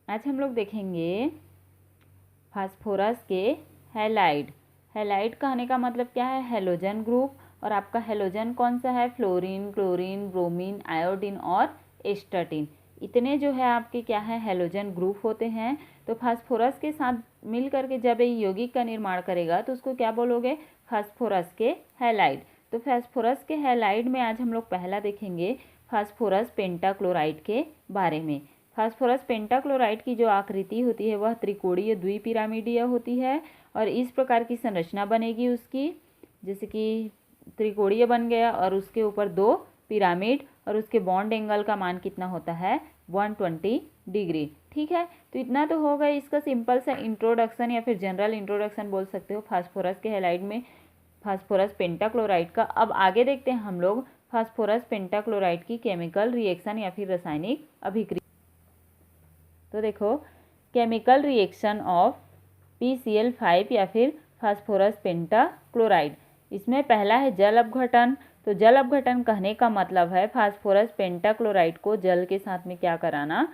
आज हम लोग देखेंगे फास्फोरस के हैलाइड। हैलाइड कहने का मतलब क्या है? Halogen group. और आपका हैलोजन कौन सा है? फ्लोरीन, क्लोरीन, ब्रोमीन, आयोडीन और एस्टाटीन। इतने जो है आपके क्या है? हैलोजन ग्रुप होते हैं। तो फास्फोरस के साथ मिल करके जब ये यौगिक का निर्माण करेगा तो उसको क्या बोलोगे? फास्फोरस के हैलाइड। तो फास्फोरस के हैलाइड में आज हम लोग पहला देखेंगे फास्फोरस पेंटाक्लोराइड के बारे में। फास्फोरस पेंटाक्लोराइड की जो आकृति होती है वह त्रिकोणीय द्विपिरामिडीय होती है और इस प्रकार की संरचना बनेगी उसकी, जैसे कि त्रिकोणीय बन गया और उसके ऊपर 2 पिरामिड और उसके बॉन्ड एंगल का मान कितना होता है? 120 डिग्री। ठीक है, तो इतना तो होगा इसका सिंपल सा इंट्रोडक्शन या फिर जनरल इंट्रोडक्शन बोल सकते हो फास्फोरस के हैलाइड में फास्फोरस पेंटाक्लोराइड का। अब आगे देखते हैं हम लोग फास्फोरस पेंटाक्लोराइड की केमिकल रिएक्शन या फिर रासायनिक अभिक्रिया। तो देखो, केमिकल रिएक्शन ऑफ PCl5 या फिर फास्फोरस पेंटाक्लोराइड। इसमें पहला है जल अपघटन। तो जल अपघटन कहने का मतलब है फास्फोरस पेंटाक्लोराइड को जल के साथ में क्या कराना?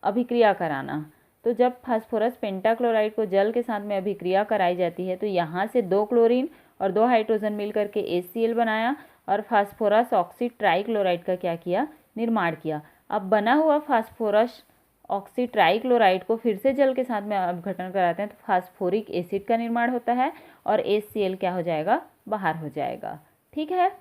अभिक्रिया कराना। तो जब फास्फोरस पेंटाक्लोराइड को जल के साथ में अभिक्रिया कराई जाती है तो यहाँ से 2 क्लोरीन और 2 हाइड्रोजन मिलकर के HCl बनाया और फास्फोरस ऑक्सी ट्राइक्लोराइड का क्या किया? निर्माण किया। अब बना हुआ फास्फोरस ऑक्सी ट्राइक्लोराइड को फिर से जल के साथ में अपघटन कराते हैं तो फास्फोरिक एसिड का निर्माण होता है और HCl क्या हो जाएगा? बाहर हो जाएगा। ठीक है,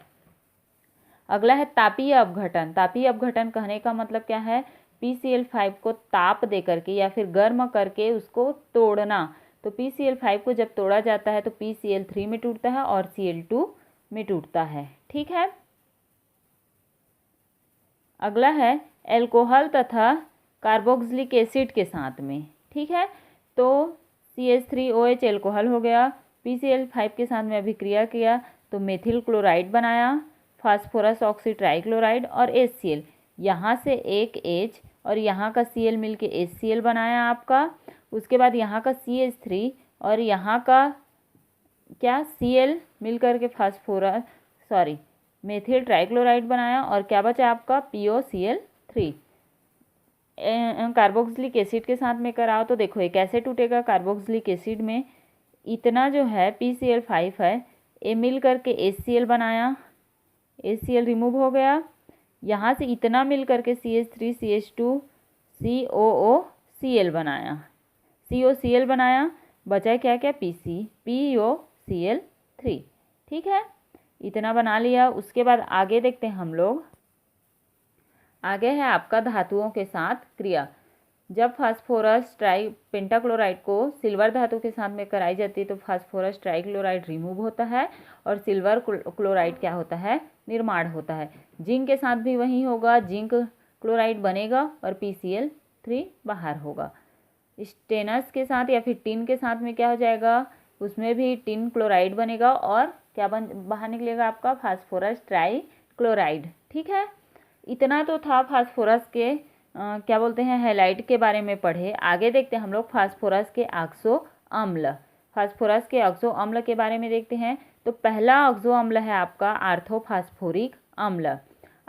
अगला है तापीय अपघटन। तापीय अपघटन कहने का मतलब क्या है? PCl5 को ताप दे करके या फिर गर्म करके उसको तोड़ना। तो PCl5 को जब तोड़ा जाता है तो PCl3 में टूटता है और Cl2 में टूटता है। ठीक है, अगला है एल्कोहल तथा कार्बोक्सिलिक एसिड के साथ में। ठीक है, तो CH3OH एल्कोहल हो गया, PCl5 के साथ में अभिक्रिया किया तो मेथिल क्लोराइड बनाया, फास्फोरस ऑक्सी ट्राइक्लोराइड और HCl। यहाँ से एक H और यहाँ का Cl मिलके HCl बनाया आपका। उसके बाद यहाँ का CH3 और यहाँ का क्या? Cl मिलकर के मेथिल ट्राइक्लोराइड बनाया और क्या बचा आपका? POCl3। कार्बोक्सिलिक एसिड के साथ में कराओ तो देखो ये कैसे टूटेगा? कार्बोक्सिलिक एसिड में इतना जो है PCl5 है, ये मिल करके HCl बनाया, HCl रिमूव हो गया। यहाँ से इतना मिल करके CH3 CH2 COOCl बनाया, COCl बनाया, बचा क्या क्या? POCl3। ठीक है, इतना बना लिया। उसके बाद आगे देखते हैं हम लोग, आगे है आपका धातुओं के साथ क्रिया। जब फास्फोरस पेंटाक्लोराइड को सिल्वर धातु के साथ में कराई जाती है तो फास्फोरस ट्राइक्लोराइड रिमूव होता है और सिल्वर क्लोराइड क्या होता है? निर्माण होता है। जिंक के साथ भी वही होगा, जिंक क्लोराइड बनेगा और PCl3 बाहर होगा। स्टेनस के साथ या फिर टिन के साथ में क्या हो जाएगा? उसमें भी टिन क्लोराइड बनेगा और क्या बाहर निकलेगा आपका? Phosphorus trichloride. ठीक है, इतना तो था फास्फोरस के क्या बोलते हैं? हैलाइड के बारे में पढ़े। आगे देखते हैं हम लोग फास्फोरस के ऑक्सो अम्ल। फास्फोरस के ऑक्सो अम्ल के बारे में देखते हैं। तो पहला ऑक्सो अम्ल है आपका आर्थोफास्फोरिक अम्ल।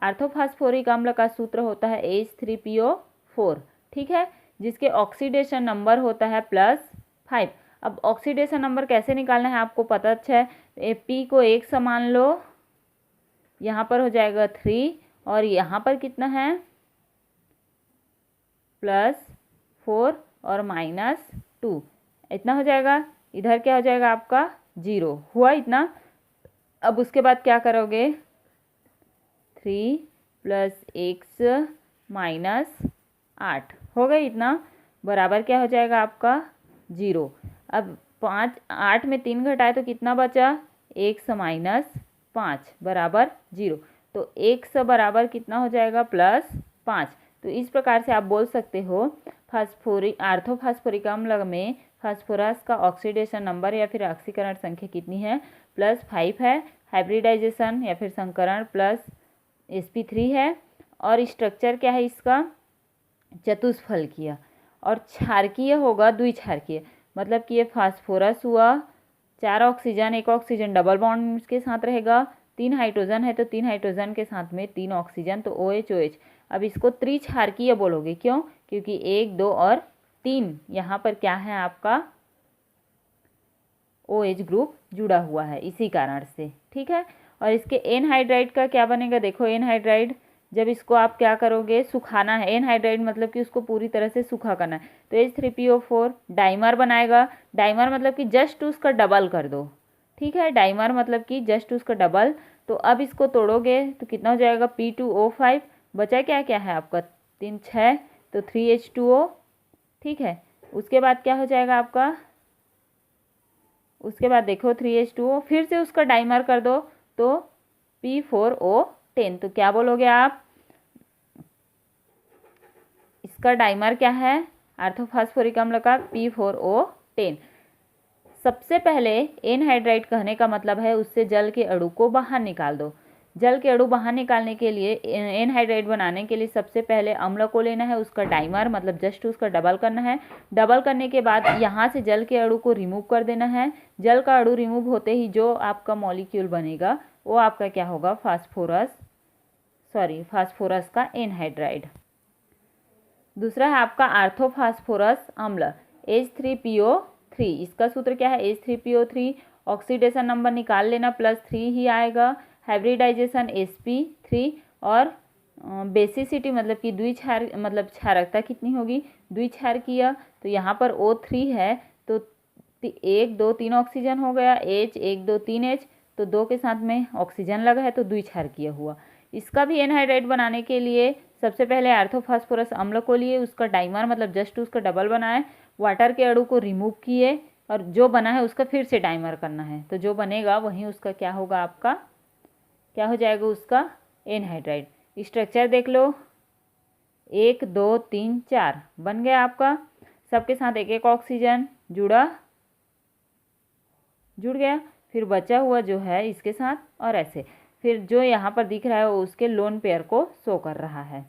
आर्थोफास्फोरिक अम्ल का सूत्र होता है H3PO4। ठीक है, जिसके ऑक्सीडेशन नंबर होता है +5। अब ऑक्सीडेशन नंबर कैसे निकालना है आपको पता है? P को 1 समान लो, यहाँ पर हो जाएगा 3 और यहाँ पर कितना है? +4 और -2, इतना हो जाएगा। इधर क्या हो जाएगा आपका? 0 हुआ इतना। अब उसके बाद क्या करोगे? 3 + x -8 हो गई इतना, बराबर क्या हो जाएगा आपका? 0। अब 8 में 3 घटाए तो कितना बचा? x -5 बराबर 0। तो x बराबर कितना हो जाएगा? +5। तो इस प्रकार से आप बोल सकते हो आर्थोफास्फोरिक अम्ल में फास्फोरस का ऑक्सीडेशन नंबर या फिर ऑक्सीकरण संख्या कितनी है? +5 है। हाइब्रिडाइजेशन या फिर संकरण +sp3 है। और स्ट्रक्चर क्या है इसका? चतुष्फलकीय। और क्षारकीय होगा द्विक्षारकीय, मतलब कि ये फास्फोरस हुआ, 4 ऑक्सीजन 1 ऑक्सीजन डबल बॉन्ड के साथ रहेगा, 3 हाइड्रोजन है तो 3 हाइड्रोजन के साथ में 3 ऑक्सीजन तो OH OH। अब इसको त्रिक्षारकीय बोलोगे, क्यों? क्योंकि 1 2 और 3 यहाँ पर क्या है आपका OH ग्रुप जुड़ा हुआ है इसी कारण से, ठीक है। और इसके एनहाइड्राइड का क्या बनेगा, देखो एनहाइड्राइड जब इसको आप क्या करोगे, सुखाना है, एनहाइड्राइड मतलब कि उसको पूरी तरह से सूखा करना है, तो H3PO4 डाइमर बनाएगा। डाइमर मतलब कि जस्ट उसका डबल कर दो, ठीक है, डाइमर मतलब कि जस्ट उसका डबल। तो अब इसको तोड़ोगे तो कितना हो जाएगा, P2O5, बचा क्या क्या है आपका 3 6, तो 3H2O, ठीक है। उसके बाद क्या हो जाएगा आपका, उसके बाद देखो 3H2O, फिर से उसका डाइमर कर दो तो P4O10, तो क्या बोलोगे आप, इसका डाइमर क्या है ऑर्थोफॉस्फोरिक अम्ल का, P4O10। सबसे पहले एनहाइड्राइड कहने का मतलब है उससे जल के अणु को बाहर निकाल दो। जल के अणु बाहर निकालने के लिए, एनहाइड्राइड बनाने के लिए सबसे पहले अम्ल को लेना है, उसका डाइमर मतलब जस्ट उसका डबल करना है। डबल करने के बाद यहाँ से जल के अणु को रिमूव कर देना है। जल का अणु रिमूव होते ही जो आपका मॉलिक्यूल बनेगा वो आपका क्या होगा, फास्फोरस का एनहाइड्राइड। दूसरा है आपका आर्थोफॉस्फोरस अम्ल H3PO3, इसका सूत्र क्या है, H3PO3, ऑक्सीडेशन नंबर निकाल लेना, +3 ही आएगा। हाइब्रिडाइजेशन sp3, और बेसिसिटी मतलब कि द्विक्षार मतलब क्षारकता कितनी होगी, द्विक्षारकीय, तो यहाँ पर O3 है तो 1 2 3 ऑक्सीजन हो गया, H 1 2 3 H, तो 2 के साथ में ऑक्सीजन लगा है तो द्विक्षारकीय हुआ। इसका भी एनहाइड्राइड बनाने के लिए सबसे पहले आर्थोफॉस्फोरस अम्ल को लिए, उसका डाइमर मतलब जस्ट उसका डबल बनाए, वाटर के अणु को रिमूव किए, और जो बना है उसका फिर से डाइमर करना है, तो जो बनेगा वहीं उसका क्या होगा, आपका क्या हो जाएगा, उसका एनहाइड्राइड। स्ट्रक्चर देख लो, 1 2 3 4 बन गया आपका, सबके साथ एक एक ऑक्सीजन जुड़ गया, फिर बचा हुआ जो है इसके साथ, और ऐसे फिर जो यहाँ पर दिख रहा है वो उसके लोन पेयर को शो कर रहा है।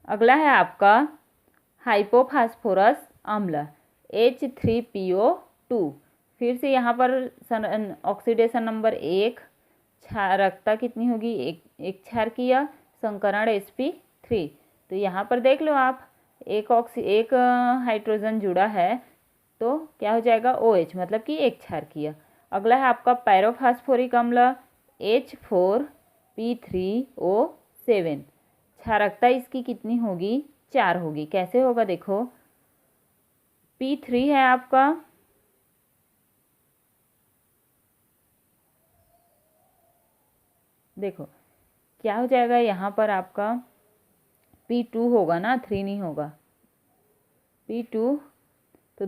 अगला है आपका हाइपोफॉस्फोरस अम्ल H3PO2, फिर से यहाँ पर ऑक्सीडेशन नंबर 1, क्षारकता कितनी होगी, एक क्षारकीय, संकरण sp3, तो यहाँ पर देख लो आप, एक हाइड्रोजन जुड़ा है तो क्या हो जाएगा, OH मतलब कि एक क्षारकीय। अगला है आपका पायरोफॉस्फोरिक अम्ल H4P3O7, क्षारकता इसकी कितनी होगी, 4 होगी। कैसे होगा, देखो P3 है आपका, देखो क्या हो जाएगा, यहाँ पर आपका P2 होगा ना, 3 नहीं होगा, P2, तो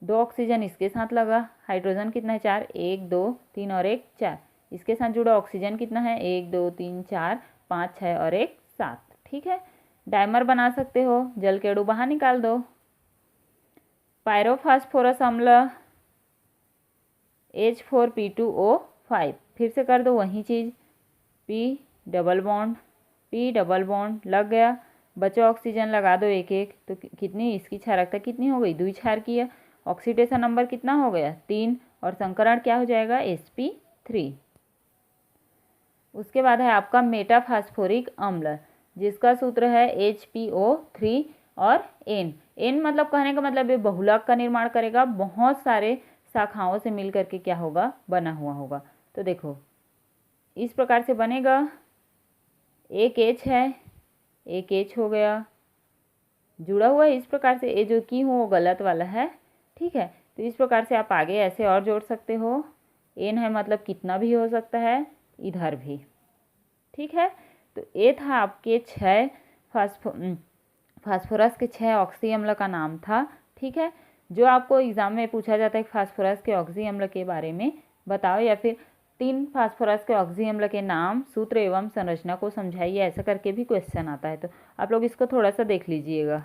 दो ऑक्सीजन इसके साथ लगा, हाइड्रोजन कितना है 4, 1 2 3 और 1 4, इसके साथ जुड़ा ऑक्सीजन कितना है 1 2 3 4 5 6 और 1 7, ठीक है। डाइमर बना सकते हो, जल के अणु बाहर निकाल दो। पायरोफॉस्फोरस अम्ल H4P2O5, फिर से कर दो वही चीज़, P डबल बॉन्ड लग गया, बचा ऑक्सीजन लगा दो एक एक, तो कितनी इसकी क्षारकता कितनी हो गई, द्विक्षारकीय, ऑक्सीडेशन नंबर कितना हो गया 3, और संकरण क्या हो जाएगा sp3। उसके बाद है आपका मेटाफॉस्फोरिक अम्ल जिसका सूत्र है HPO3 और N मतलब कहने का मतलब ये बहुलक का निर्माण करेगा, बहुत सारे शाखाओं से मिल करके क्या होगा, बना हुआ होगा। तो देखो इस प्रकार से बनेगा, एक H है, एक H हो गया, जुड़ा हुआ है इस प्रकार से, ये जो की हूँ वो गलत वाला है, ठीक है। तो इस प्रकार से आप आगे ऐसे और जोड़ सकते हो, N है मतलब कितना भी हो सकता है, इधर भी, ठीक है। तो ये था आपके 6 फास्फोरस के 6 ऑक्सी अम्ल का नाम था, ठीक है। जो आपको एग्जाम में पूछा जाता है फास्फोरस के ऑक्सी अम्ल के बारे में बताओ, या फिर 3 फास्फोरस के ऑक्सी अम्ल के नाम, सूत्र एवं संरचना को समझाइए, ऐसा करके भी क्वेश्चन आता है, तो आप लोग इसको थोड़ा सा देख लीजिएगा।